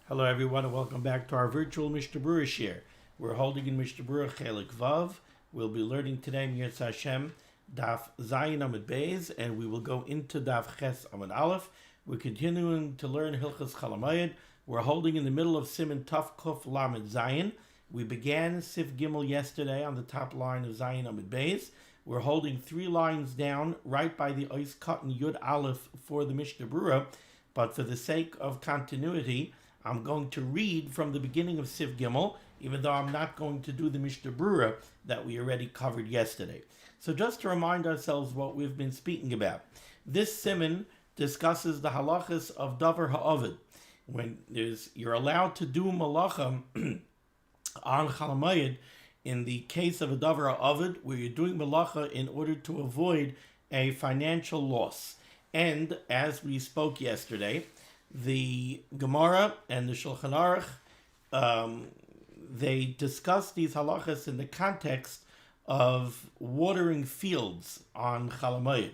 Hello everyone and welcome back to our virtual Mishnah Berurah share. We're holding in Mishnah Berurah Chelik Vav. We'll be learning today Mirz Hashem Daf Zayin Amud Beis, and we will go into Daf Ches Amud Aleph. We're continuing to learn Hilchos Chol HaMoed. We're holding in the middle of Siman Taf Kuf Lamed Zayin. We began Sif Gimel yesterday on the top line of Zayin Amud Beis. We're holding 3 lines down right by the Ois Katan Yud Aleph for the Mishnah Berurah, but for the sake of continuity, I'm going to read from the beginning of Sif Gimel, even though I'm not going to do the Mishnah Berurah that we already covered yesterday. So just to remind ourselves what we've been speaking about. This Siman discusses the halachas of Davar Ha'ovid. When you're allowed to do melachah on Chol HaMoed in the case of a Davar Ha'ovid, where you're doing melachah in order to avoid a financial loss. And as we spoke yesterday, the Gemara and the Shulchan Aruch, they discuss these halachas in the context of watering fields on Chol HaMoed.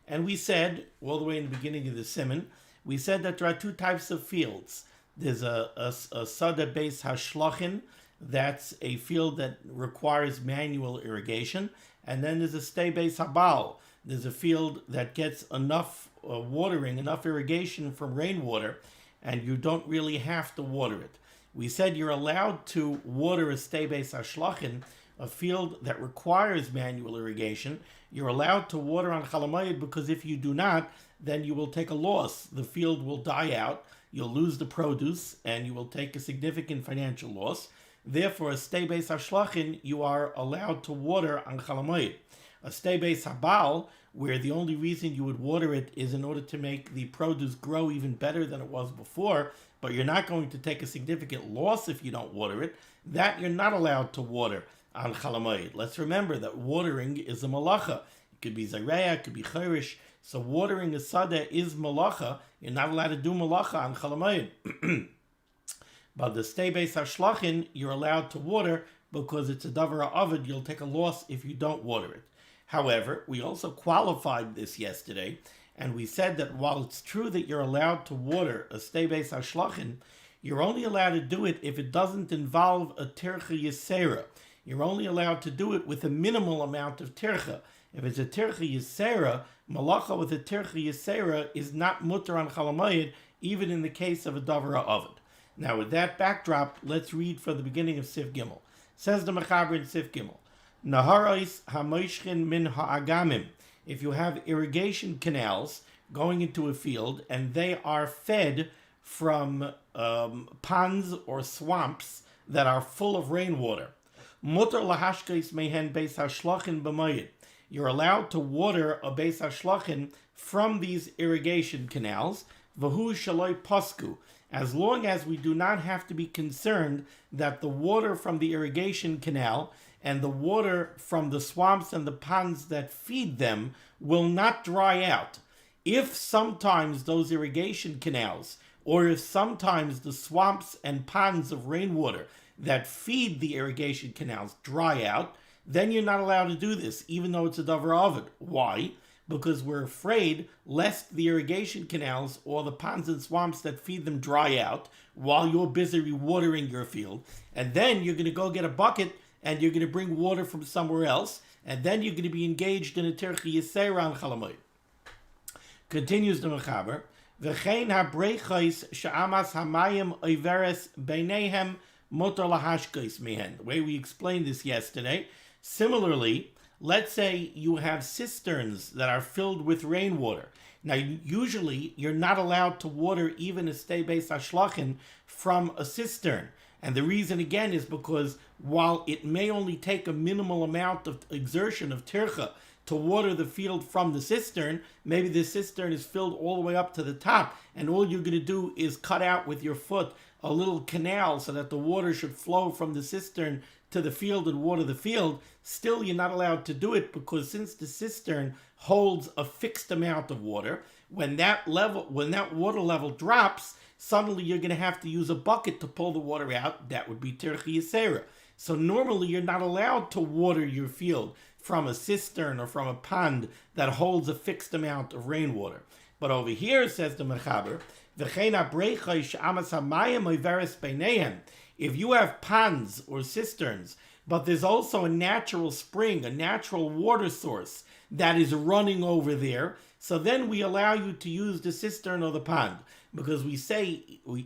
And we said, all the way in the beginning of the Siman, we said that there are 2 types of fields. There's a 7b-8a, that's a field that requires manual irrigation. And then there's a 7b-8a. There's a field that gets enough watering, enough irrigation from rainwater, and you don't really have to water it. We said you're allowed to water a 7b-8a, a field that requires manual irrigation. You're allowed to water on Chol HaMoed because if you do not, then you will take a loss. The field will die out, you'll lose the produce, and you will take a significant financial loss. Therefore, a 7b-8a you are allowed to water on Chol HaMoed. A 7b-8a, where the only reason you would water it is in order to make the produce grow even better than it was before, but you're not going to take a significant loss if you don't water it, that you're not allowed to water on Chol HaMoed. Let's remember that watering is a melachah. It could be zareya, it could be chayrish. So watering a sadeh is melachah. You're not allowed to do melachah on Chol HaMoed. But the 7b-8a you're allowed to water because it's a davar ha'ovid. You'll take a loss if you don't water it. However, we also qualified this yesterday, and we said that while it's true that you're allowed to water a 7b-8a, you're only allowed to do it if it doesn't involve a tercha yisera. You're only allowed to do it with a minimal amount of tercha. If it's a tercha yisera, melachah with a tercha yisera is not mutter on Chol HaMoed, even in the case of a davar ha'ovid. Now, with that backdrop, let's read from the beginning of Sif Gimel. Says the Mechaber in Sif Gimel, Naharais hamoishchin min ha'agamim. If you have irrigation canals going into a field and they are fed from ponds or swamps that are full of rainwater, mutar lahashkes mehen beis hashlachin b'moed. You're allowed to water a beis hashlachin from these irrigation canals, v'hu shaloi pasku, as long as we do not have to be concerned that the water from the irrigation canal and the water from the swamps and the ponds that feed them will not dry out. If sometimes those irrigation canals, or if sometimes the swamps and ponds of rainwater that feed the irrigation canals dry out, then you're not allowed to do this, even though it's a davar ha'ovid. Why? Because we're afraid lest the irrigation canals or the ponds and swamps that feed them dry out while you're busy watering your field. And then you're going to go get a bucket and you're going to bring water from somewhere else. And then you're going to be engaged in a tercha yisera on Chol HaMoed. Continues the Mechaber, V'chein ha-breichos she'amas hamayim oiveres beinehem motor lahashkos mehen. The way we explained this yesterday. Similarly, let's say you have cisterns that are filled with rainwater. Now, usually, you're not allowed to water even a 7b-8a from a cistern. And the reason, again, is because while it may only take a minimal amount of exertion of tercha to water the field from the cistern, maybe the cistern is filled all the way up to the top, and all you're going to do is cut out with your foot a little canal so that the water should flow from the cistern to the field and water the field. Still, you're not allowed to do it because since the cistern holds a fixed amount of water, when that water level drops, suddenly you're going to have to use a bucket to pull the water out. That would be tercha yisera. So normally you're not allowed to water your field from a cistern or from a pond that holds a fixed amount of rainwater. But over here, says the Mechaber, if you have ponds or cisterns, but there's also a natural spring, a natural water source that is running over there, so then we allow you to use the cistern or the pond. Because we say,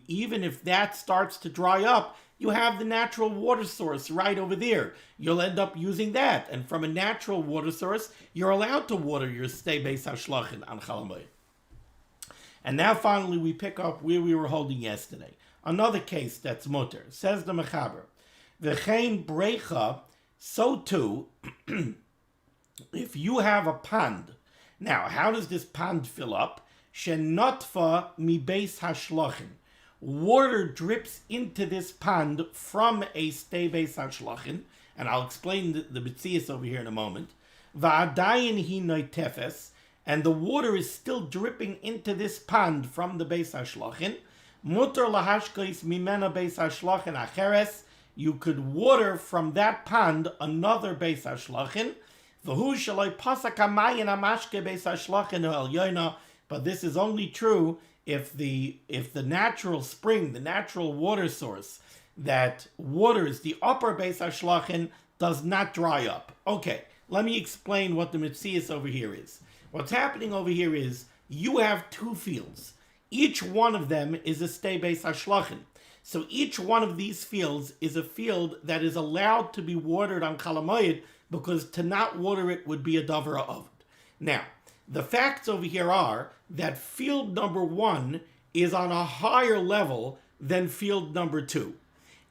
even if that starts to dry up, you have the natural water source right over there. You'll end up using that. And from a natural water source, you're allowed to water your stay beis hashlachin on Chol HaMoed. And now finally we pick up where we were holding yesterday. Another case that's mutter. Says the Mechaber, V'chein brecha, so too, if you have a pond. Now, how does this pond fill up? Shenotfa mi beis hashlachin. Water drips into this pond from a stay beis hashlachin, and I'll explain the B'tzias over here in a moment. Va'adayin hi noitefes, and the water is still dripping into this pond from the beis hashlachin. Mutar lahashkais mimena beis hashlachin acheres. You could water from that pond another beis hashlachin. V'hu shaloi pasak hamayin hamashke beis hashlachin ha'elyoina. But this is only true if the natural spring, the natural water source that waters the upper beis hashlachin does not dry up. Okay, let me explain what the mitzias over here is. What's happening over here is you have two fields. Each one of them is a stay beis hashlachin. So each one of these fields is a field that is allowed to be watered on Chol HaMoed, because to not water it would be a davar of it. Now, the facts over here are that field number 1 is on a higher level than field number 2.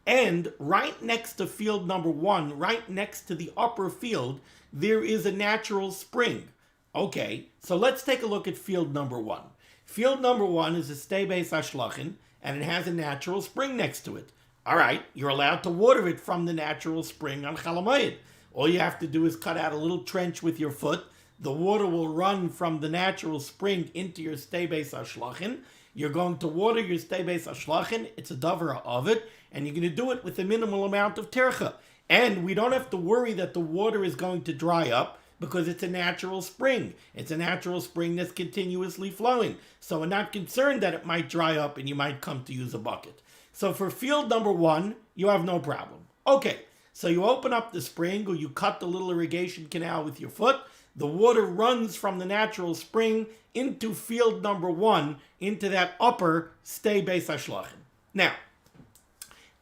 And right next to field number 1, right next to the upper field, there is a natural spring. Okay, so let's take a look at field number 1. Field number 1 is a stay beis hashlachin, and it has a natural spring next to it. All right, you're allowed to water it from the natural spring on Chol HaMoed. All you have to do is cut out a little trench with your foot. The water will run from the natural spring into your stay beis hashlachin. You're going to water your stay beis hashlachin. It's a davar of it, and you're going to do it with a minimal amount of tercha. And we don't have to worry that the water is going to dry up, because it's a natural spring. It's a natural spring that's continuously flowing. So we're not concerned that it might dry up and you might come to use a bucket. So for field number 1, you have no problem. Okay, so you open up the spring, or you cut the little irrigation canal with your foot. The water runs from the natural spring into field number 1, into that upper stay beis hashlachin. Now,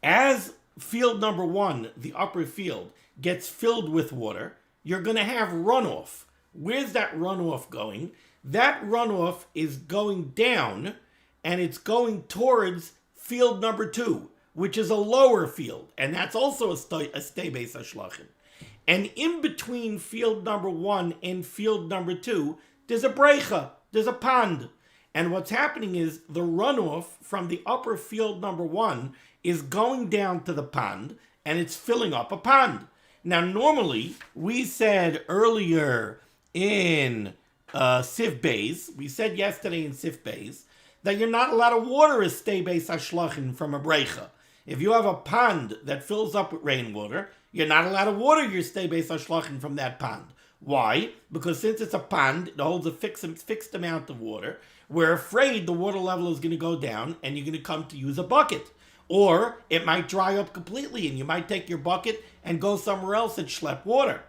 as field number 1, the upper field, gets filled with water, you're going to have runoff. Where's that runoff going? That runoff is going down, and it's going towards field number 2, which is a lower field, and that's also a stay beis hashlachin. And in between field number 1 and field number 2, there's a brecha, there's a pond. And what's happening is the runoff from the upper field number 1 is going down to the pond, and it's filling up a pond. Now, normally, we said earlier in Sif Beis, we said yesterday in Sif Beis, that you're not allowed to water a stay beis hashlachin from a brecha. If you have a pond that fills up with rainwater, you're not allowed to water your stay beis hashlachin from that pond. Why? Because since it's a pond, it holds a fixed amount of water. We're afraid the water level is going to go down and you're going to come to use a bucket. Or it might dry up completely and you might take your bucket and go somewhere else and schlep water.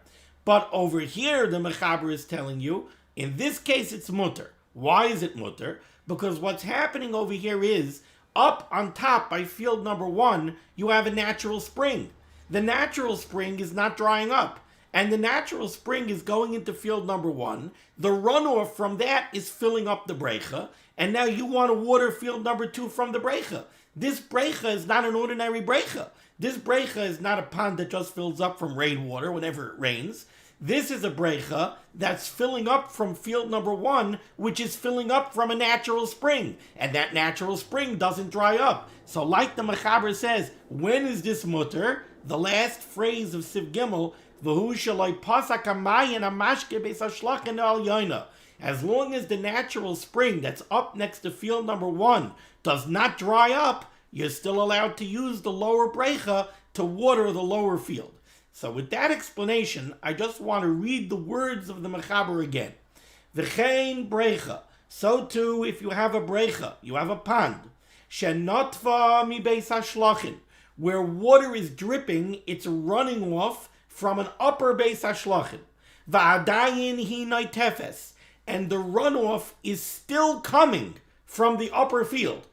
But over here, the Mechaber is telling you, in this case, it's mutter. Why is it mutter? Because what's happening over here is, up on top by field number 1, you have a natural spring. The natural spring is not drying up. And the natural spring is going into field number 1. The runoff from that is filling up the brecha. And now you want to water field number 2 from the brecha. This brecha is not an ordinary brecha. This brecha is not a pond that just fills up from rainwater whenever it rains. This is a brecha that's filling up from field number 1, which is filling up from a natural spring. And that natural spring doesn't dry up. So like the Mechaber says, when is this mutter? The last phrase of Siv Gimel, V'hu shaloi pasak hamayin hamashke beis hashlachin ha'elyoina. As long as the natural spring that's up next to field number 1 does not dry up, you're still allowed to use the lower brecha to water the lower field. So with that explanation, I just want to read the words of the Mechaber again. V'chein brecha, So too, if you have a brecha, you have a pond, shenotva mi beis hashlachin, where water is dripping, it's running off from an upper beis hashlachin. Va'adayin hi noitefes, and the runoff is still coming from the upper field.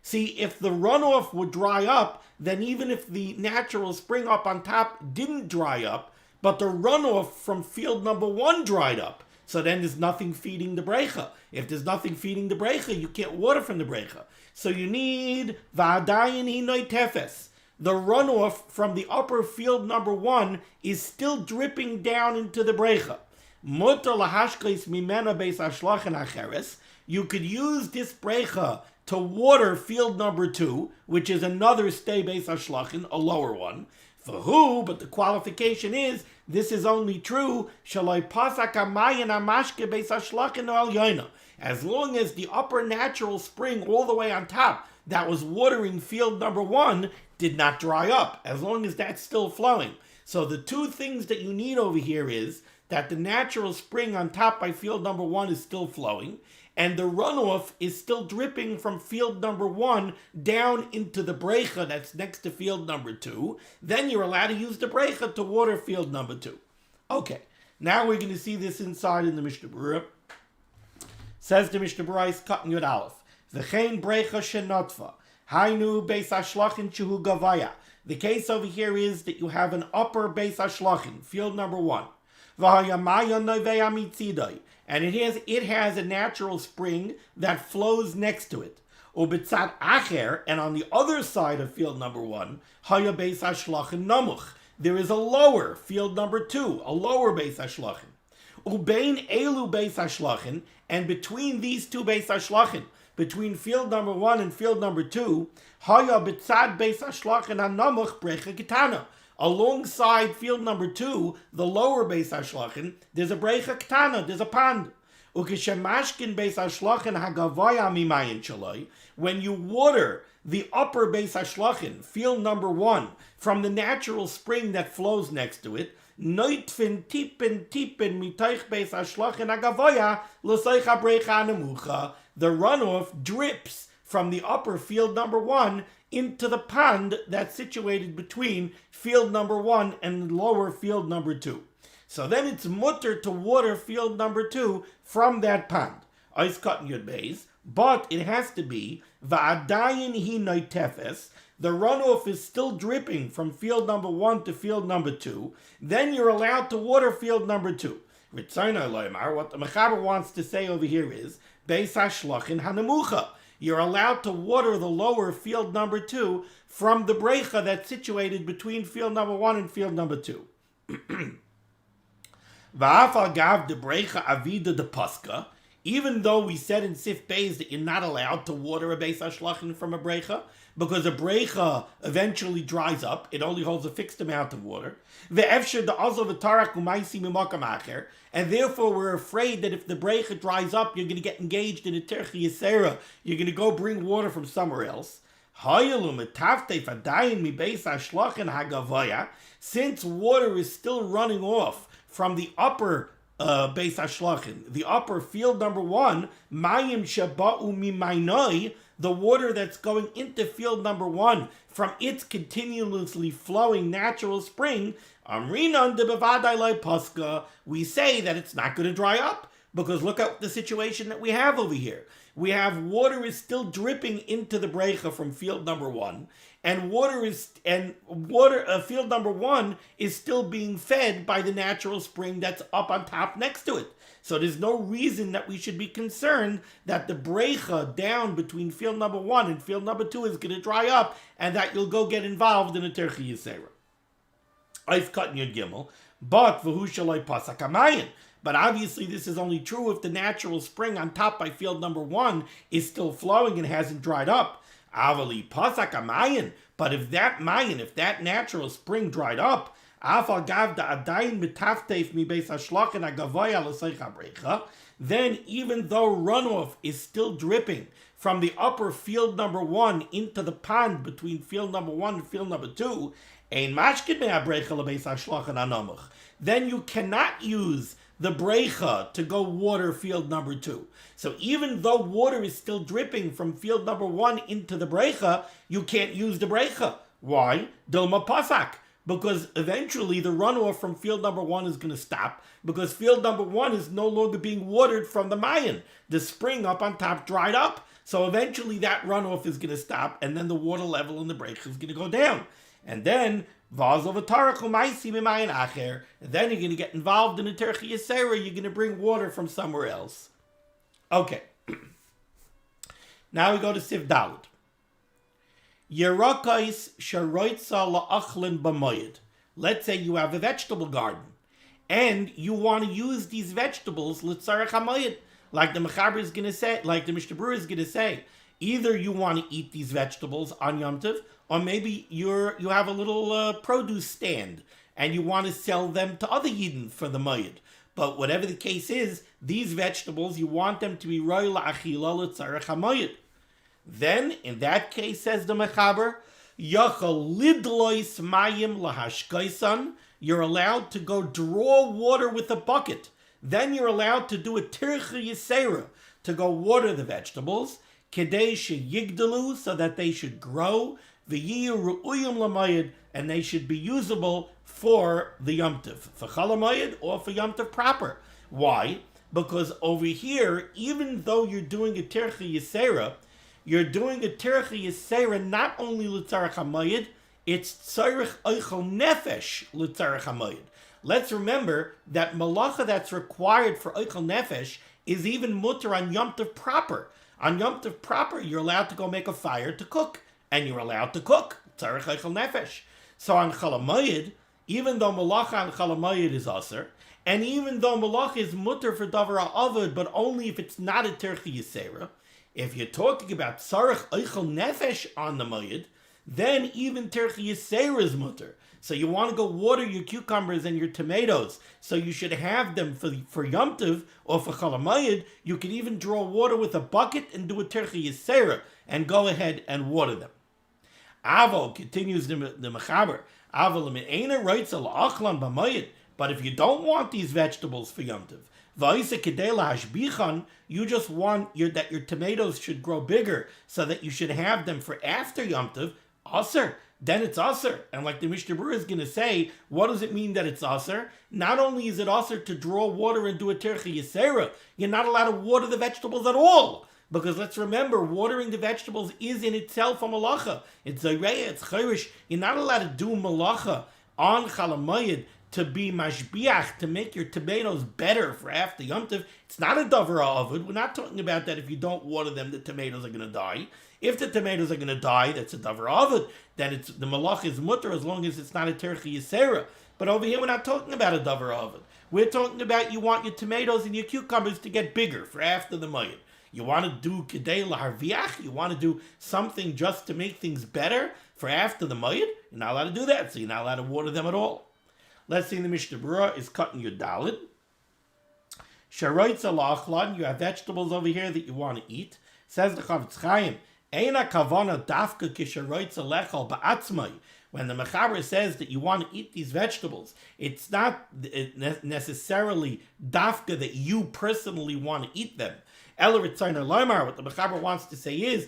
See, if the runoff would dry up, then even if the natural spring up on top didn't dry up, but the runoff from field number 1 dried up, so then there's nothing feeding the brecha. If there's nothing feeding the brecha, you can't water from the brecha. So you need va'adayin hi noitefes. The runoff from the upper field number 1 is still dripping down into the brecha. Mutar lahashkes mimena beis hashlachin acheres. You could use this brecha to water field number 2, which is another stay beis hashlachin, a lower one. For who? But the qualification is, this is only true shaloi pasak hamayin hamashke beis hashlachin al yoina. As long as the upper natural spring all the way on top that was watering field number 1 did not dry up, as long as that's still flowing. So the two things that you need over here is that the natural spring on top by field number 1 is still flowing, and the runoff is still dripping from field number 1 down into the brecha that's next to field number 2. Then you're allowed to use the brecha to water field number 2. Okay, now we're going to see this inside in the Mishnah Berurah. Says the Mishnah Berurah, cutting Yud Aleph. V'chein brecha shenotva. Hainu beis hashlachin shehu gavaya. The case over here is that you have an upper beis hashlachin, field number 1. And it has a natural spring that flows next to it. Ubitzat acher, and on the other side of field number 1, haya beis hashlachin namuch. There is a lower field number 2, a lower beis hashlachin. Ubein elu beis hashlachin, and between these two beis hashlachin, between field number 1 and field number 2, haya bitzad beis hashlachin hanamuch brecha ketana. Alongside field number 2, the lower beis hashlachin, there's a brecha ketana, there's a pond. Ukeshemashkin beis hashlachin hagavaya mimayin shaloi. When you water the upper beis hashlachin, field number 1, from the natural spring that flows next to it, noitfin tipin mitoich beis hashlachin hagavaya l'soicha brecha nemucha. The runoff drips from the upper field number 1 into the pond that's situated between field number 1 and lower field number 2. So then it's mutter to water field number 2 from that pond. Ice cutting your base, but it has to be va'adayin hi noitefes. The runoff is still dripping from field number 1 to field number 2. Then you're allowed to water field number 2. What the Mechaber wants to say over here is beis hashlachin hanemucha. You're allowed to water the lower field number 2 from the brecha that's situated between field number 1 and field number 2. Va'afal gav de brecha avida de paska. Even though we said in Sif Beis that you're not allowed to water a beis hashlachin from a brecha, because a brecha eventually dries up, it only holds a fixed amount of water. Ve'efsher da'azol v'tarak u'maisi mimakam acher, and therefore we're afraid that if the brecha dries up, you're going to get engaged in a terchi yisera. You're going to go bring water from somewhere else. Since water is still running off from the upper beis hashlachin, the upper field number 1, mayim shaba'u mimainoi, the water that's going into field number 1 from its continuously flowing natural spring, amrinan de bevadai lai paska, we say that it's not going to dry up, because look at the situation that we have over here. We have water is still dripping into the brecha from field number 1, and field number 1 is still being fed by the natural spring that's up on top next to it. So there's no reason that we should be concerned that the brecha down between field number 1 and field number 2 is going to dry up, and that you'll go get involved in a terchi yisera. I've cut in your gimel, but v'hu shaloi pasak hamayin. But obviously this is only true if the natural spring on top by field number 1 is still flowing and hasn't dried up. Avali pasak hamayin. But if that natural spring dried up, afal gav da adayin mitaftef mi beis hashlachin hagavoya l'soicha brecha, then even though runoff is still dripping from the upper field number 1 into the pond between field number 1 and field number 2, ein mashkid mea brecha l'beis hashlachin hanamuch, then you cannot use the brecha to go water field number 2. So even though water is still dripping from field number 1 into the brecha, you can't use the brecha. Why? Dilma pasak. Because eventually the runoff from field number 1 is going to stop, because field number 1 is no longer being watered from the mayan. The spring up on top dried up. So eventually that runoff is going to stop, and then the water level in the brecha is going to go down. And then then you're going to get involved in a terchi yisera. You're going to bring water from somewhere else. Okay. Now we go to Siv Dalet. Yerakais sharoitza la'achlin b'moyed. Let's say you have a vegetable garden, and you want to use these vegetables l'tzarech hamoyed, like the Mechaber is going to say, like the Mishnah Berurah is going to say. Either you want to eat these vegetables on Yom Tov, or maybe you have a little produce stand and you want to sell them to other Yidden for the Moed. But whatever the case is, these vegetables, you want them to be Roi La'achila L'tzarech HaMoed. Then, in that case, says the Mechaber, Yachal Lidlois Mayim Lahashkaisan, you're allowed to go draw water with a bucket. Then you're allowed to do a Tircha Yisera, to go water the vegetables, Kedei Sheyigdalu, so that they should grow, V'yiyu Ru'uyim L'Moed, and they should be usable for the Yom Tov, for Chol HaMoed or for Yom Tov proper. Why? Because over here, even though you're doing a Tircha Yisera, you're doing a Tircha Yisera not only L'tzarech HaMoed, it's Tzarech Eichel Nefesh L'tzarech HaMoed. Let's remember that melachah that's required for Eichel Nefesh is even mutter on Yom Tov proper. On Yom Tov proper, you're allowed to go make a fire to cook, and you're allowed to cook. Tzarech Eichel Nefesh. So on Chol HaMoed, even though melachah on Chol HaMoed is aser, and even though melachah is mutter for davar ha'avod, but only if it's not a Tircha Yisera, if you're talking about Tzarech Eichel Nefesh on the Moed, then even Tircha Yisera is mutter. So you want to go water your cucumbers and your tomatoes, so you should have them for Yom Tov or for Chol HaMoed. You can even draw water with a bucket and do a Tircha Yisera and go ahead and water them. Avo continues the Mechaber. Avo l'me'ena roitza la'achlan b'moed. But if you don't want these vegetables for Yom Tov, v'aisa kedei lahashbichan, you just want that your tomatoes should grow bigger, so that you should have them for after Yom Tov, aser. Then it's aser. And like the Mishnah Berurah is going to say, what does it mean that it's aser? Not only is it aser to draw water and do a Tircha Yisera, you're not allowed to water the vegetables at all. Because let's remember, watering the vegetables is in itself a melachah. It's zayreya, it's chayrish. You're not allowed to do melachah on Chol HaMoed to be mashbiach, to make your tomatoes better for after Yom Tov. It's not a davar ha'avod. We're not talking about that if you don't water them, the tomatoes are going to die. If the tomatoes are going to die, that's a davar ha'avod. Then it's the melachah is mutter as long as it's not a Tircha Yisera. But over here, we're not talking about a davar ha'avod. We're talking about you want your tomatoes and your cucumbers to get bigger for after the Moed. You want to do kedei laharviach, you want to do something just to make things better for after the Moed, you're not allowed to do that, so you're not allowed to water them at all. Let's see, the Mishnah Berurah is cutting your dalet. Sharoitza la'achlan, you have vegetables over here that you want to eat. Says the Chavetz Chaim, Eina kavana dafka kisharoitza lechal ba'atzmai. When the Mechaber says that you want to eat these vegetables, it's not necessarily dafka that you personally want to eat them. What the Mechaber wants to say is,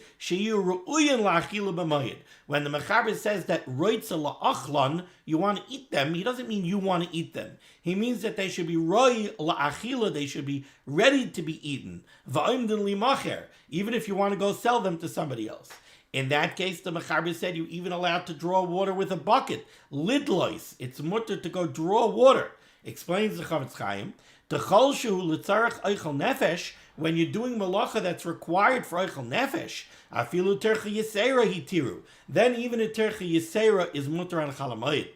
when the Mechaber says that roitza la'achlan, you want to eat them, he doesn't mean you want to eat them. He means that they should be roi la'achila, they should be ready to be eaten. Even if you want to go sell them to somebody else. In that case, the Mechaber said you're even allowed to draw water with a bucket. Lidlois, it's mutter to go draw water. Explains the Chavetz Chaim. T'chol shehu l'tzarech eichel nefesh, when you're doing melachah that's required for eichel nefesh, afilu tercha yisera hitiru, then even a tercha yisera is mutter on Chol HaMoed.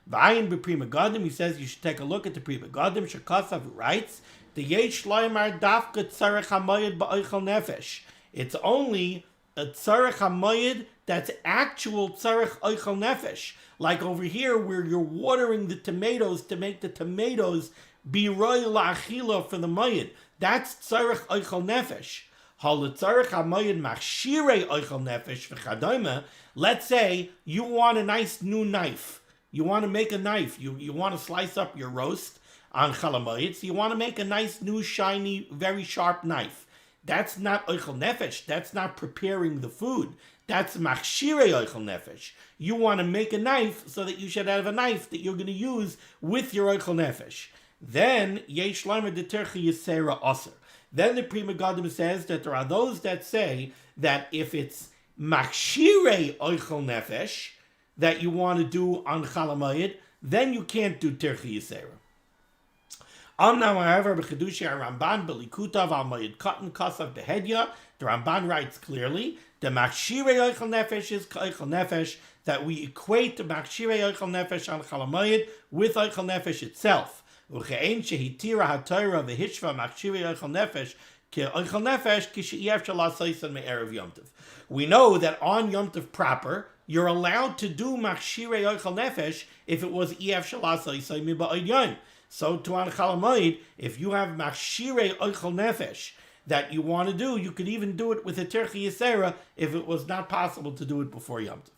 V'ayin b'Prima Gadim, he says you should take a look at the Prima Gadim. Shekasav writes, the yesh loymar dafka tzarech hamoed ba'eichel nefesh. It's only a tzarech hamoed that's actual tzarech eichel nefesh. Like over here where you're watering the tomatoes to make the tomatoes be roi la'achila for the moed. That's tzarech eichel nefesh. Halatzarech hamoed machshirei eichel nefesh v'chadayma. Let's say you want a nice new knife. You want to make a knife. You want to slice up your roast. on Chol HaMoed, so you want to make a nice, new, shiny, very sharp knife. That's not oichel nefesh. That's not preparing the food. That's machshirei oichel nefesh. You want to make a knife so that you should have a knife that you're going to use with your oichel nefesh. Then yesh lamer de terchi yisera aser. Then the Pri Megadim says that there are those that say that if it's machshirei oichel nefesh that you want to do on Chol HaMoed, then you can't do terchi yisera. Now, however, b'chedushi Ramban b'likutav al moed katan kasav behedya, the Ramban writes clearly the machshirei oichel nefesh is oichel nefesh, that we equate the machshirei oichel nefesh on Chol HaMoed with oichel nefesh itself. Uchein shehitira HaTorah v'hishva machshirei oichel nefesh ki oichel nefesh ki she'yef shalasaysan me'erev Yom Tov. We know that on Yom Tov proper, you're allowed to do machshirei oichel nefesh if it was ef shalasaysan miba'od yom. So to on Chol HaMoed, if you have machshirei oichel nefesh that you want to do, you could even do it with a terchi yisera if it was not possible to do it before Yom Tov.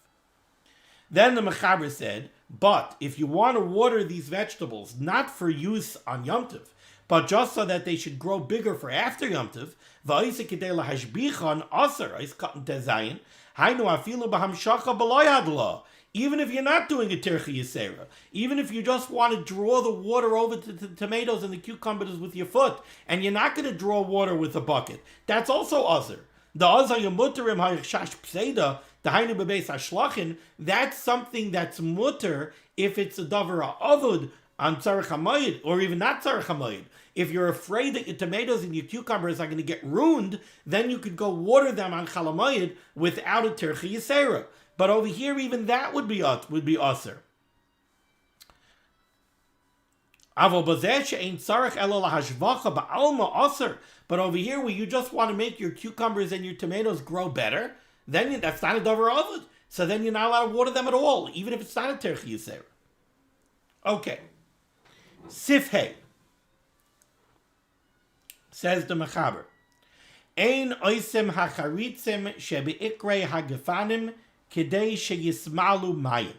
Then the Mechaber said, but if you want to water these vegetables, not for use on Yom Tov, but just so that they should grow bigger for after Yom Tov, v'oise kedei lahashbichan aser ois katan tezayin, hainu afilu b'hamshacha b'lo yad lo. Even if you're not doing a terchi yisera, even if you just want to draw the water over to the tomatoes and the cucumbers with your foot, and you're not going to draw water with a bucket, that's also aser. The azar yemuterim ha'yichash pseida, the hainu bebeis hashlachin, that's something that's mutter if it's a davar ha'avud on tzarech hamoed, or even not tzarech hamoed. If you're afraid that your tomatoes and your cucumbers are going to get ruined, then you could go water them on Chol HaMoed without a terchi yisera. But over here, even that would be aser. But over here, where you just want to make your cucumbers and your tomatoes grow better, then that's not a davar avud. So then you're not allowed to water them at all, even if it's not a terchi yisera. Okay. Sif Hey. Says the Mechaber. Ein oisem hacharitzim shebe'ikrei hagefanim kidei sheyismalu mayim.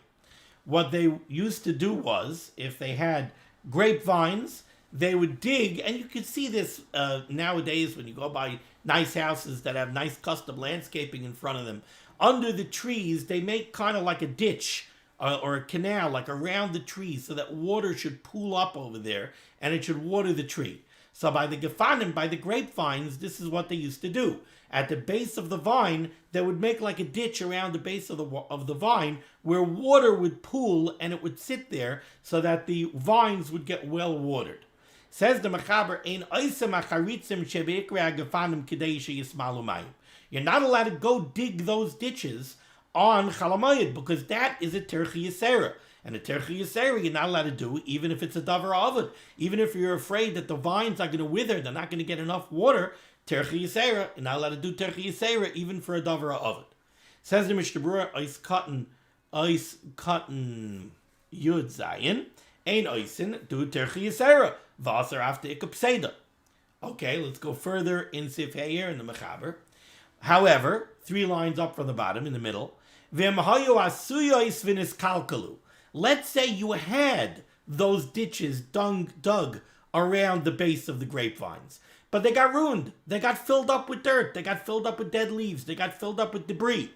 What they used to do was, if they had grapevines, they would dig, and you can see this nowadays when you go by nice houses that have nice custom landscaping in front of them. Under the trees, they make kind of like a ditch or a canal, like around the trees, so that water should pool up over there, and it should water the tree. So by the gefanim, by the grapevines, this is what they used to do. At the base of the vine, they would make like a ditch around the base of the vine where water would pool and it would sit there so that the vines would get well watered. Says the Mechaber, Ein oisem acharitzim shebeikre hagefanim kidei sheyismalu mayim. You're not allowed to go dig those ditches on Chol HaMoed because that is a terchi yisera. And a terchi yisera you're not allowed to do even if it's a davar avud. Even if you're afraid that the vines are going to wither, they're not going to get enough water, terchi yisera, you're not allowed to do terchi yisera even for a davar avud. Says the Mishnah Berurah, ois cotton yud zayin, ein oisin, do terchi yisera, vaser after ikapseda. Okay, let's go further in Sif here in the Mechaber. However, 3 lines up from the bottom in the middle, let's say you had those ditches dug around the base of the grapevines, but they got ruined. They got filled up with dirt. They got filled up with dead leaves. They got filled up with debris.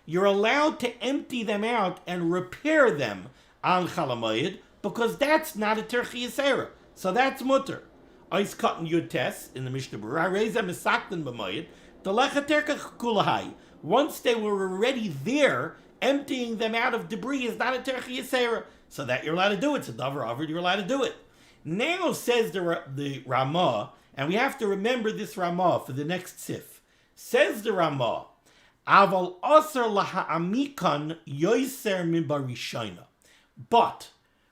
You're allowed to empty them out and repair them on Chol HaMoed because that's not a terchi yisera. So that's mutter. Ois cotton yud tes in the Mishnah Berurah. Once they were already there, emptying them out of debris is not a terchi yisera. So that you're allowed to do it. It's a davar avud, you're allowed to do it. Now says the Ramah, and we have to remember this Ramah for the next sif. Says the Ramah, Aval aser laha'amikan yoiser min barishayna. But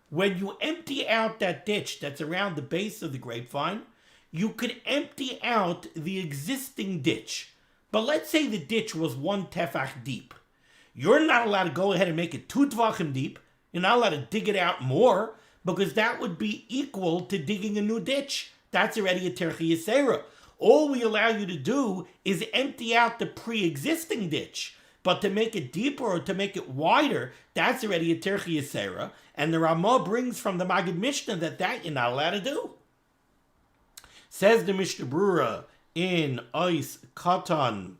when you empty out that ditch that's around the base of the grapevine, you could empty out the existing ditch. But let's say the ditch was 1 tefach deep. You're not allowed to go ahead and make it 2 tefachim deep. You're not allowed to dig it out more because that would be equal to digging a new ditch. That's already a terchi yisera. All we allow you to do is empty out the pre-existing ditch. But to make it deeper or to make it wider, that's already a terchi yisera. And the Ramah brings from the Magid Mishnah that you're not allowed to do. Says the Mishnah Berurah in Ois Katan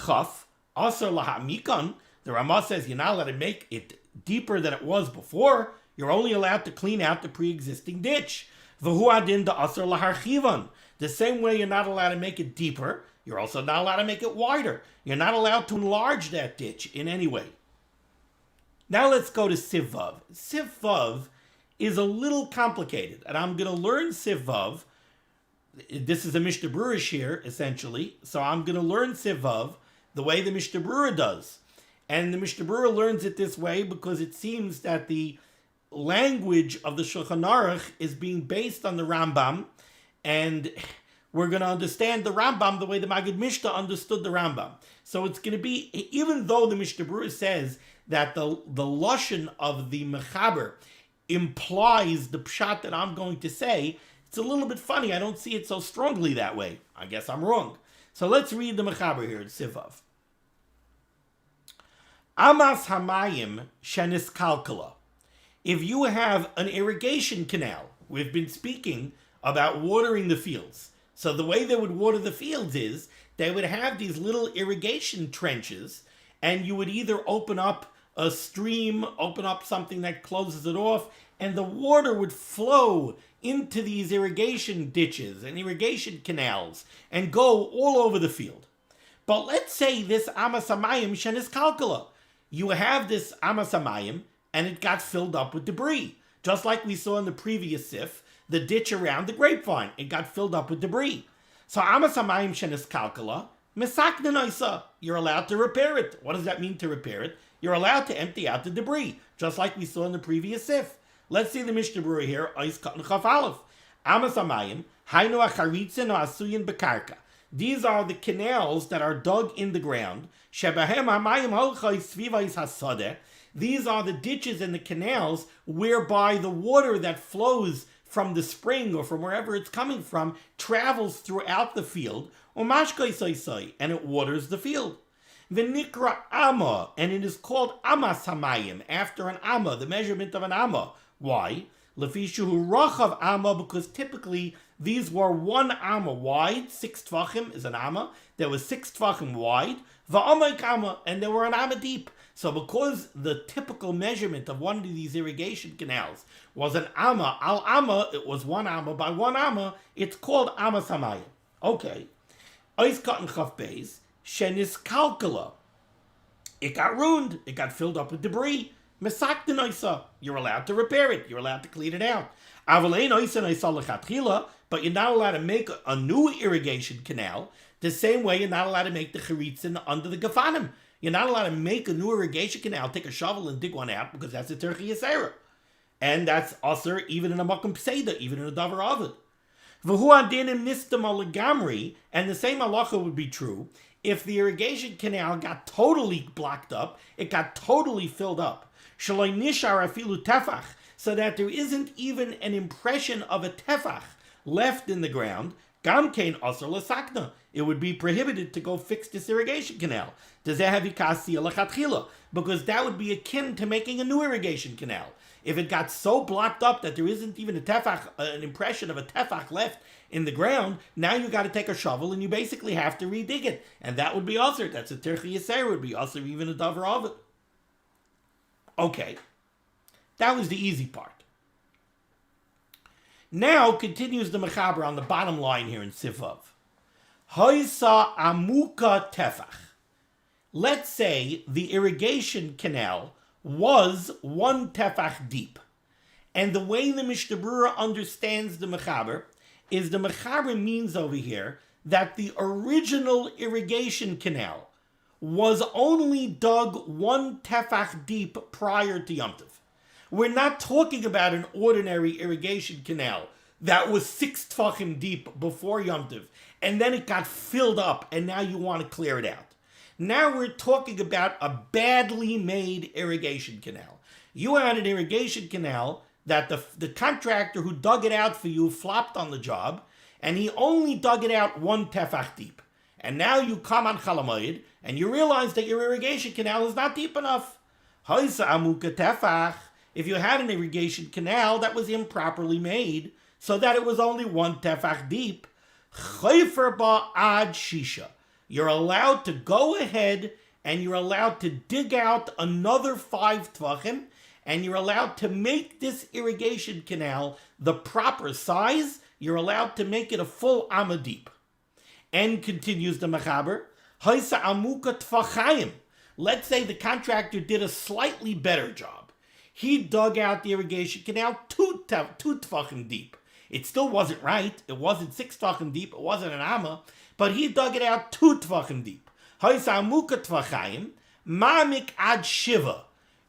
Chaf, Asar Lahamikon, the Ramah says you're not allowed to make it deeper than it was before. You're only allowed to clean out the pre-existing ditch. V'hu adin da Asar Laharchivan. The same way you're not allowed to make it deeper, you're also not allowed to make it wider. You're not allowed to enlarge that ditch in any way. Now let's go to Siv Vav. Siv Vav is a little complicated, and I'm going to learn Siv Vav. This is a Mishnah Berurah here, essentially. So I'm going to learn Siv Vav the way the Mishnah Berurah does. And the Mishnah Berurah learns it this way because it seems that the language of the Shulchan Aruch is being based on the Rambam, and we're going to understand the Rambam the way the Magid Mishnah understood the Rambam. So it's going to be, even though the Mishnah Berurah says that the lashon of the Mechaber implies the pshat that I'm going to say, it's a little bit funny. I don't see it so strongly that way. I guess I'm wrong. So let's read the Mechaber here at Siv Vav. Amas hamayim shenis kalkala. If you have an irrigation canal, we've been speaking about watering the fields. So the way they would water the fields is they would have these little irrigation trenches, and you would either open up a stream, open up something that closes it off, and the water would flow into these irrigation ditches and irrigation canals and go all over the field. But let's say this amas hamayim shenis kalkala. You have this amas hamayim, and it got filled up with debris. Just like we saw in the previous sif, the ditch around the grapevine, it got filled up with debris. So amas hamayim shenis kalkala, misaknenoisa, you're allowed to repair it. What does that mean to repair it? You're allowed to empty out the debris, just like we saw in the previous sif. Let's see the Mishnah Berurah here, Ois Katan Chaf Aleph. Amas hamayim, hainu acharitzin o asuyin bekarka. These are the canals that are dug in the ground. Shebahem hamayim holchai svivais hasadeh. These are the ditches and the canals whereby the water that flows from the spring or from wherever it's coming from travels throughout the field, and it waters the field. V'nikra amma, and it is called amas hamayim, after an amma, the measurement of an amma. Why? Lefishu rachav amma, because typically these were 1 amma wide. 6 tvachim is an amma. There was 6 tvachim wide. Va'amak amma, and they were an amma deep. So because the typical measurement of one of these irrigation canals was an amma, al amma, it was 1 amma by 1 amma, it's called amas hamayim. Okay. Ois Katan Chaf Beis, shenis kalkala. It got ruined. It got filled up with debris. Mesakdenoisa. You're allowed to repair it. You're allowed to clean it out. Avalein oisa noisa lechatchila, but you're not allowed to make a new irrigation canal the same way you're not allowed to make the charitzin under the gafanim. You're not allowed to make a new irrigation canal, take a shovel and dig one out, because that's a terchi yisera. And that's also even in a makom pseida, even in a davar avid. V'hu adinim nistam legamri, and the same halacha would be true if the irrigation canal got totally blocked up, it got totally filled up. Shaloi nishar afilu tefach, so that there isn't even an impression of a tefach left in the ground. Gam kein asar l'sakna. It would be prohibited to go fix this irrigation canal. Because that would be akin to making a new irrigation canal. If it got so blocked up that there isn't even a tefach, an impression of a tefach left in the ground, now you got to take a shovel and you basically have to redig it. And that would be asr. That's a terchi yisera, would be asr, even a davar of it. Okay. That was the easy part. Now continues the Mechaber on the bottom line here in Siv Vav. Hoisa amuka tefach. Let's say the irrigation canal was 1 tefach deep. And the way the Mishnah Berurah understands the Mechaber is the Mechaber means over here that the original irrigation canal was only dug 1 tefach deep prior to Yom Tov. We're not talking about an ordinary irrigation canal that was 6 tefachim deep before Yom Tov, and then it got filled up, and now you want to clear it out. Now we're talking about a badly made irrigation canal. You had an irrigation canal that the contractor who dug it out for you flopped on the job, and he only dug it out 1 tefach deep. And now you come on Chol HaMoed, and you realize that your irrigation canal is not deep enough. Hoisa amuka tefach. if you had an irrigation canal that was improperly made, so that it was only 1 tefach deep, chayfer ba ad shisha. You're allowed to go ahead and you're allowed to dig out another 5 tvachim, and you're allowed to make this irrigation canal the proper size. You're allowed to make it a full amma deep. And continues the mechaber, haisa amuka tfachayim. Let's say the contractor did a slightly better job. He dug out the irrigation canal 2 tefachim deep. It still wasn't right. It wasn't 6 tefachim deep. It wasn't an amma, but he dug it out 2 tefachim deep. Haisa amuka tfachayim, mamik ad shiva.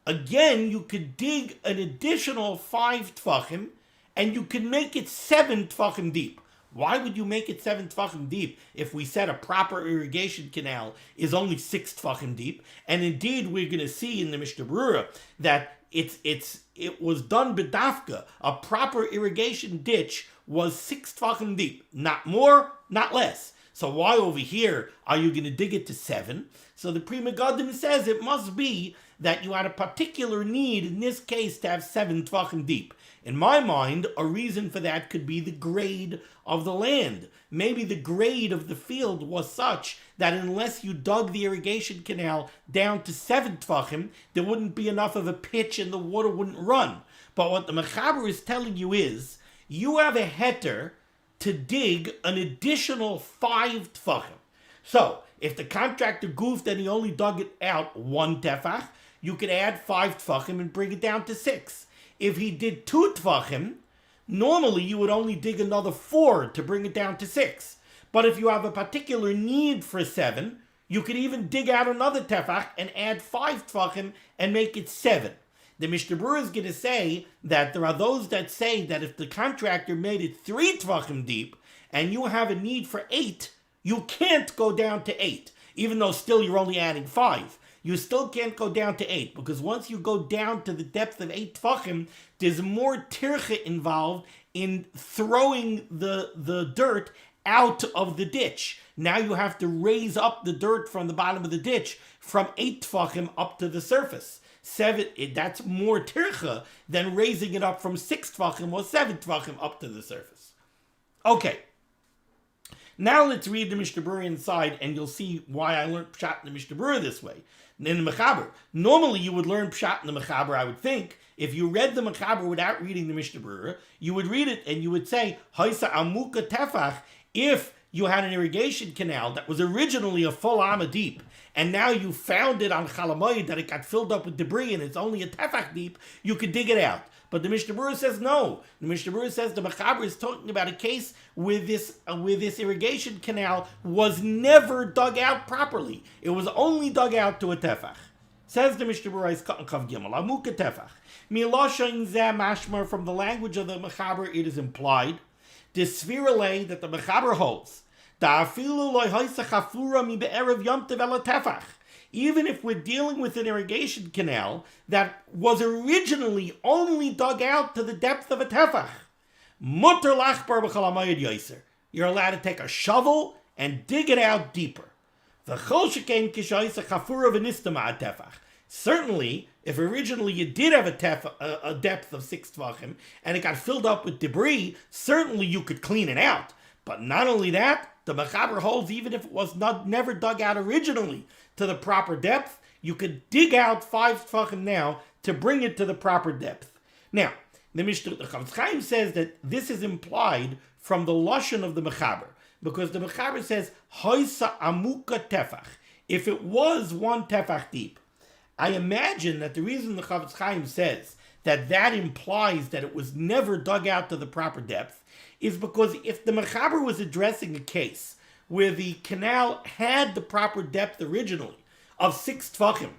Again, you could dig an additional 5 tefachim, and you can make it 7 tefachim deep. Why would you make it 7 tefachim deep if we said a proper irrigation canal is only 6 tefachim deep? And indeed, we're going to see in the Mishnah Berurah that it was done b'dafka. A proper irrigation ditch was 6 tefachim deep, not more, not less. So why over here are you going to dig it to 7? So the Pri Megadim says it must be that you had a particular need, in this case, to have 7 tvachim deep. In my mind, a reason for that could be the grade of the land. Maybe the grade of the field was such that unless you dug the irrigation canal down to 7 tvachim, there wouldn't be enough of a pitch and the water wouldn't run. But what the mechaber is telling you is, you have a heter to dig an additional 5 tefachim. So, if the contractor goofed and he only dug it out 1 tefach, you could add 5 tefachim and bring it down to 6. If he did 2 tefachim, normally you would only dig another 4 to bring it down to 6. But if you have a particular need for 7, you could even dig out another tefach and add 5 tefachim and make it 7. The Mishnah Berurah is going to say that there are those that say that if the contractor made it 3 tefachim deep and you have a need for 8, you can't go down to 8, even though still you're only adding 5. You still can't go down to 8, because once you go down to the depth of 8 tefachim, there's more tircha involved in throwing the dirt out of the ditch. Now you have to raise up the dirt from the bottom of the ditch from 8 tefachim up to the surface. 7, that's more tircha than raising it up from 6 tefachim or 7 tefachim up to the surface. Okay. Now let's read the Mishnah Berurah inside, and you'll see why I learned Pshat in the Mishnah Berurah this way. In the Mechaber, normally you would learn Pshat in the Mechaber, I would think. If you read the Mechaber without reading the Mishnah Berurah, you would read it and you would say, Haisa amuka tefach, if you had an irrigation canal that was originally a full amma deep, and now you found it on Chol HaMoed that it got filled up with debris and it's only a tefach deep, you could dig it out. But the Mishnah Berurah says no. The Mishnah Berurah says the Mechaber is talking about a case where this irrigation canal was never dug out properly. It was only dug out to a tefach. Says the Mishnah Berurah is Kav Gimel, Amuka tefach. Milosha zeh mashmar, from the language of the Mechaber, it is implied. The svirale that the Mechaber holds. Da'afilu loy haisa chafura mi be'erev yom tev el tefach. Even if we're dealing with an irrigation canal that was originally only dug out to the depth of a tefach, mutter lachbar b'chol HaMoed yoser. You're allowed to take a shovel and dig it out deeper. V'chol shekein kishaisa chafura v'nistama tefach. Certainly, if originally you did have a depth of 6 tvachim and it got filled up with debris, certainly you could clean it out. But not only that, the Mechaber holds even if it was never dug out originally to the proper depth, you could dig out 5 tvachim now to bring it to the proper depth. Now, the Chofetz Chaim says that this is implied from the lashon of the Mechaber, because the Mechaber says, Haisa amuka tefach. If it was 1 tefach deep, I imagine that the reason the Chofetz Chaim says that implies that it was never dug out to the proper depth is because if the Mechaber was addressing a case where the canal had the proper depth originally of 6 tvachim,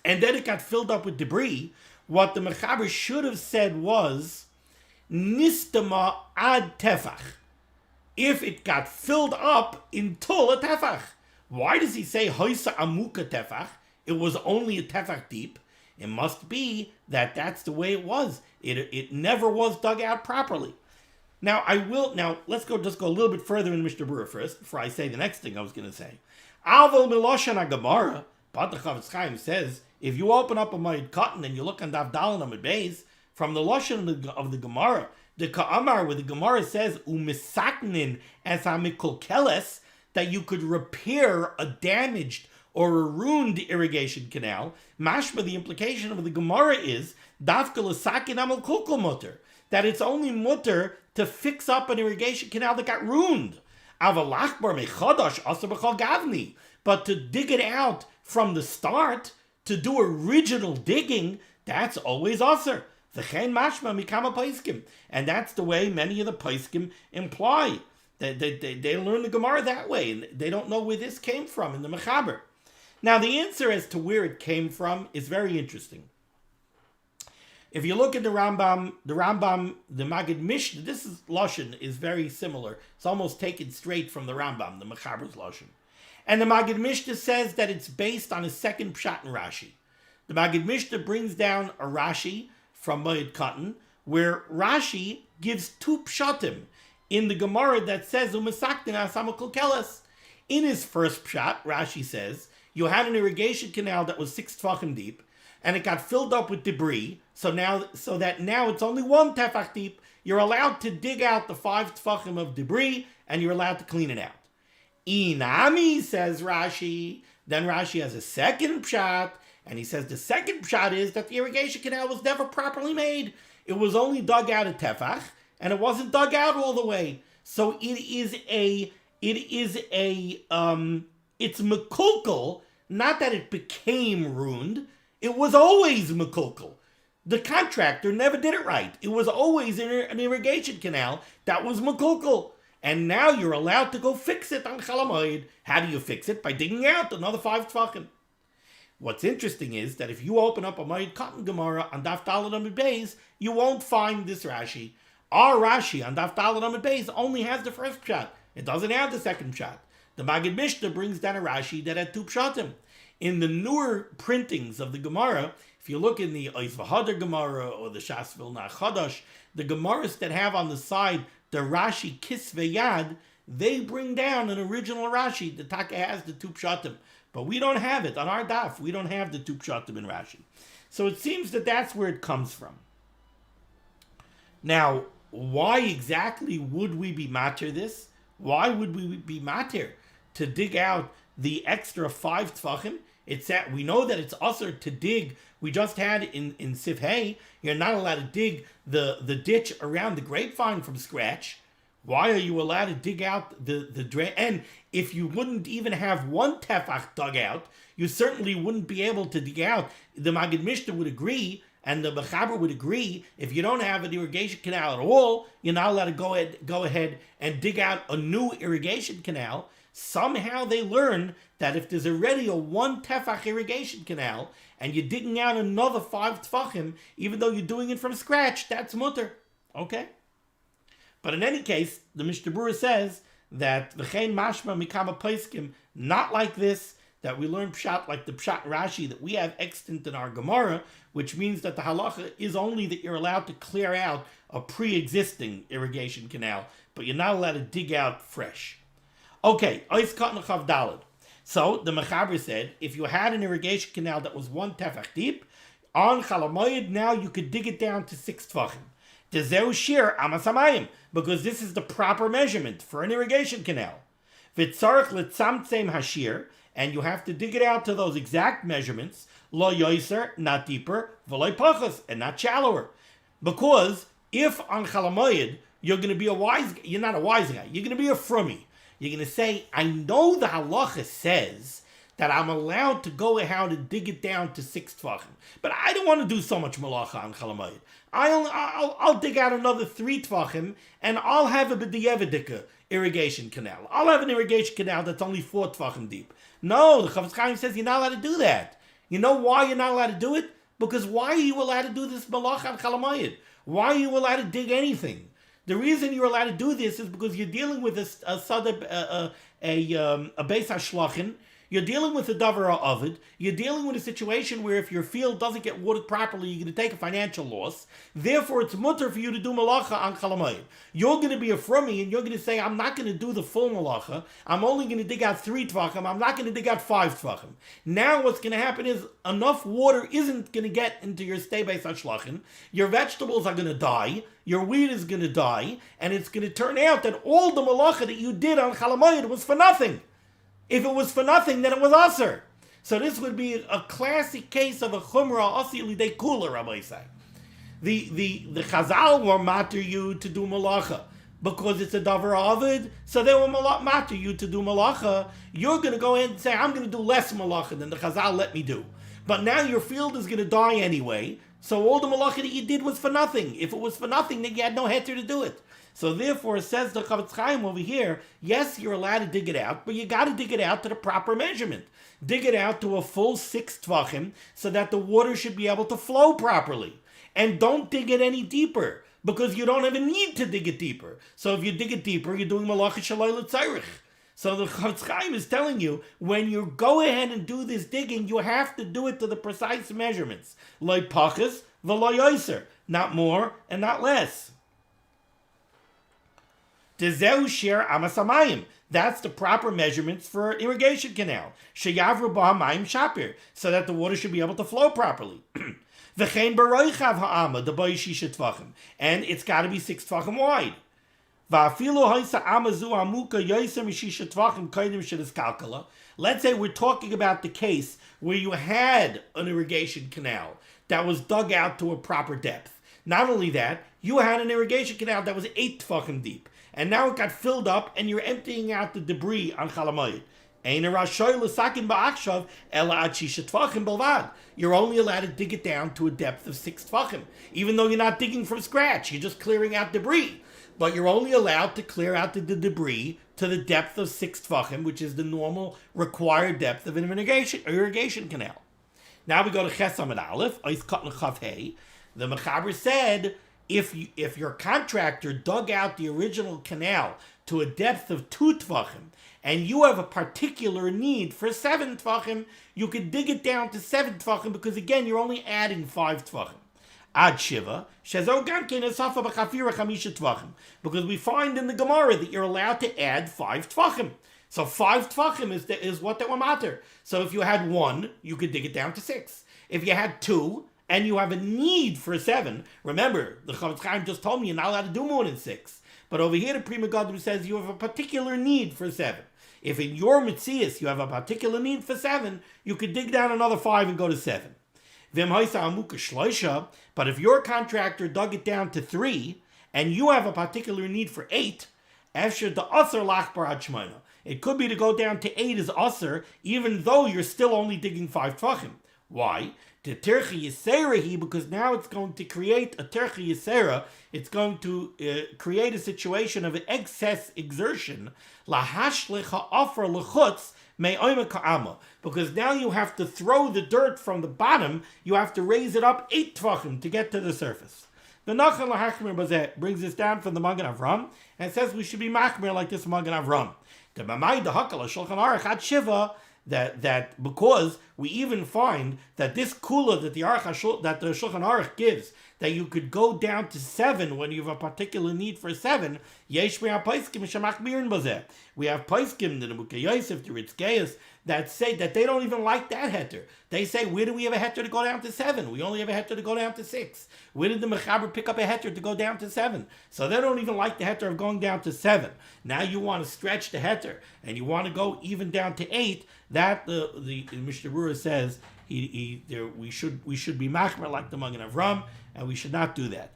and then it got filled up with debris, what the Mechaber should have said was, nistama ad tefach, if it got filled up until a tefach. Why does he say hoisa amuka tefach? It was only a tefach deep. It must be that that's the way it was. It never was dug out properly. Now let's just go a little bit further in Mishnah Berurah first before I say the next thing I was going to say. Avol miloshan haGemara, But the Chofetz Chaim says, if you open up a Moed Katan and you look on Daf Daled Amud Beis, from the Lashon of the Gemara, the Ka'amar, where the Gemara says, Umisaknin as amikolkeles, that you could repair a damaged or a ruined irrigation canal, mashma, the implication of the Gemara is, Dafka l'sakin amal kulkul mutter, that it's only mutter to fix up an irrigation canal that got ruined. Avalachbar mechadash asa b'chal gavni, but to dig it out from the start, to do original digging, that's always aser. V'chein mashma mikama paiskim, and that's the way many of the paiskim imply. They learn the Gemara that way, and they don't know where this came from in the Mechaber. Now, the answer as to where it came from is very interesting. If you look at the Rambam, the Magid Mishnah, this is Lashon is very similar. It's almost taken straight from the Rambam, the Mechaber's Lashon. And the Magid Mishnah says that it's based on a second pshat in Rashi. The Magid Mishnah brings down a Rashi from Moed Katan, where Rashi gives two pshatim in the Gemara that says, Umasaktin asamakul keles. In his first pshat, Rashi says, you had an irrigation canal that was 6 tefachim deep, and it got filled up with debris, so that now it's only 1 tefach deep. You're allowed to dig out the 5 tefachim of debris, and you're allowed to clean it out. Inami, says Rashi. Then Rashi has a second pshat, and he says the second pshat is that the irrigation canal was never properly made. It was only dug out a tefach, and it wasn't dug out all the way. So it's mekulkel, not that it became ruined. It was always mekulkel. The contractor never did it right. It was always an irrigation canal that was mekulkel. And now you're allowed to go fix it on Chol HaMoed. How do you fix it? By digging out another 5 tefachim. What's interesting is that if you open up a Moed Katan Gemara on Daf Daled Amud Beis, you won't find this Rashi. Our Rashi on Daf Daled Amud Beis only has the first pshat. It doesn't have the second pshat. The Magid Mishnah brings down a Rashi that had 2 pshatim. In the newer printings of the Gemara, if you look in the Ois V'Hadar Gemara or the Shas Vilna Chadash, the Gemaras that have on the side the Rashi Kisvei Yad, they bring down an original Rashi. The Taka has the 2 pshatim, but we don't have it on our daf. We don't have the 2 pshatim in Rashi. So it seems that that's where it comes from. Now, why exactly would we be matir this? Why would we be matir to dig out the extra 5 tefachim? We know that it's usher to dig. We just had in Sif Hay, you're not allowed to dig the ditch around the grapevine from scratch. Why are you allowed to dig out the drain? And if you wouldn't even have 1 tefach dug out, you certainly wouldn't be able to dig out. The Magid Mishnah would agree, and the Mechaber would agree, if you don't have an irrigation canal at all, you're not allowed to go ahead and dig out a new irrigation canal. Somehow they learn that if there's already a 1 tefach irrigation canal, and you're digging out another 5 tefachim, even though you're doing it from scratch, that's mutter. Okay? But in any case, the Mishnah Berurah says that v'chein mashma mikama paiskim, not like this, that we learn pshat like the pshat Rashi that we have extant in our Gemara, which means that the halacha is only that you're allowed to clear out a pre-existing irrigation canal, but you're not allowed to dig out fresh. Okay, Ois Katan Chav Daled. So the Mechaber said, if you had an irrigation canal that was 1 tefach deep, on Chol HaMoed now you could dig it down to 6 tefachim. Dezeu shir amas hamayim, because this is the proper measurement for an irrigation canal. V'tzarich letzamtzem hashir, and you have to dig it out to those exact measurements. Lo yoiser, not deeper, v'lo pachas, and not shallower. Because if on Chol HaMoed you're going to be you're not a wise guy, you're going to be a frummy. You're going to say, I know the halacha says that I'm allowed to go ahead and dig it down to 6 tefachim, but I don't want to do so much melachah on Chol HaMoed. I'll dig out another 3 tefachim, and I'll have a b'di'evedika irrigation canal. I'll have an irrigation canal that's only 4 tefachim deep. No, the Chofetz Chaim says you're not allowed to do that. You know why you're not allowed to do it? Because why are you allowed to do this melachah on Chol HaMoed? Why are you allowed to dig anything? The reason you're allowed to do this is because you're dealing with a beis hashlachin. You're dealing with a davar ha'ovid. You're dealing with a situation where if your field doesn't get watered properly, you're going to take a financial loss. Therefore, it's mutter for you to do melachah on Chol HaMoed. You're going to be a frummy, and you're going to say, I'm not going to do the full melachah. I'm only going to dig out 3 tvachim. I'm not going to dig out 5 tvachim. Now what's going to happen is enough water isn't going to get into your stay beis hashlachin. Your vegetables are going to die. Your wheat is going to die. And it's going to turn out that all the melachah that you did on Chol HaMoed was for nothing. If it was for nothing, then it was aser. So this would be a classic case of a chumrah asi lidei kula, Rabbi say. The Chazal were matter you to do malacha because it's a davar avid, so they will matter you to do malacha. You're going to go ahead and say, I'm going to do less malacha than the Chazal let me do. But now your field is going to die anyway, so all the malacha that you did was for nothing. If it was for nothing, then you had no heter to do it. So therefore, says the Chavetz Chaim over here, yes, you're allowed to dig it out, but you got to dig it out to the proper measurement. Dig it out to a full 6 tvachim so that the water should be able to flow properly. And don't dig it any deeper, because you don't have a need to dig it deeper. So if you dig it deeper, you're doing melachah shaloi l'tzarich. So the Chavetz Chaim is telling you, when you go ahead and do this digging, you have to do it to the precise measurements. Lo pachas v'lo yoser, not more and not less. Tezeu sher amas hamayim. That's the proper measurements for an irrigation canal. Sheyavru b'hamayim shapir, so that the water should be able to flow properly. V'chein baroichav ha'ama deboi shisha tvachim, and it's got to be 6 tvachim wide. Va'afilu haisa amazu amuka yoser mishisha tvachim koidim shediskalkala. Let's say we're talking about the case where you had an irrigation canal that was dug out to a proper depth. Not only that, you had an irrigation canal that was 8 tvachim deep. And now it got filled up, and you're emptying out the debris on Chol HaMoed. You're only allowed to dig it down to a depth of 6 tvachim. Even though you're not digging from scratch, you're just clearing out debris. But you're only allowed to clear out the debris to the depth of 6 tvachim, which is the normal required depth of an irrigation canal. Now we go to Ches Amud Aleph, Ois Katan Chav Hei. The Mechaber said, if your contractor dug out the original canal to a depth of 2 tvachim, and you have a particular need for 7 tvachim, you could dig it down to 7 tvachim, because again, you're only adding 5 tvachim. Ad Shiva, Shezo Gamkin Esafa B'Chafira Chamisha tvachim, because we find in the Gemara that you're allowed to add 5 tvachim. So 5 tvachim is what they were matter. So if you had 1, you could dig it down to 6. If you had 2, and you have a need for 7, remember, the Chavetz Chaim just told me you're not allowed to do more than 6. But over here, the Pri Megadim says you have a particular need for 7. If in your Metzias you have a particular need for 7, you could dig down another 5 and go to 7. But if your contractor dug it down to 3, and you have a particular need for 8, it could be to go down to 8 is aser, even though you're still only digging 5 tvachim. Why? The terchi yisera, because now it's going to create a terchi yisera. It's going to create a situation of excess exertion. Lahashlecha offer lechutz me'oima ka'ama, because now you have to throw the dirt from the bottom. You have to raise it up 8 tvachim to get to the surface. The Nachal Lahachmir Bazeh brings this down from the Magen Avram and says we should be machmir like this Magen Avram. The Mamai the Hakal Shulchan Aruch Ad Shiva. That because we even find that this kula that the Shulchan Aruch gives, that you could go down to 7 when you have a particular need for 7. Yesh we have paiskim shemachmirin bazeh. We have paiskim the Nebuchadnezzar Yosef, the Ritzkeis, that say that they don't even like that heter. They say, where do we have a heter to go down to 7? We only have a heter to go down to 6. Where did the Mechaber pick up a heter to go down to 7? So they don't even like the heter of going down to 7. Now you want to stretch the heter, and you want to go even down to 8. That the Mishnah Berurah says we should be machmer like the Magen Avram, and we should not do that.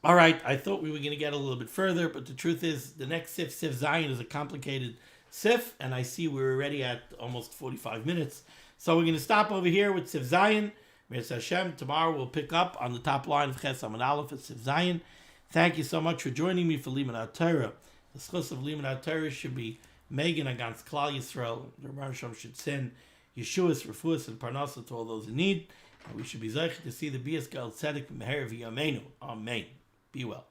All right, I thought we were going to get a little bit further, but the truth is the next Sif Zion is a complicated Sif, and I see we're already at almost 45 minutes. So we're going to stop over here with Sif Zion. Mirz Hashem, tomorrow we'll pick up on the top line of Ches Amud Aleph at Sif Zion. Thank you so much for joining me for limud HaTorah. The schus of limud HaTorah should be Megan against Klal Yisrael. The Rebbe Shem should send Yeshua's, Refuas, and Parnasa to all those in need. And we should be zeichet to see the Bias Gal Tzedek Meher V'Yameinu. Amen. Be well.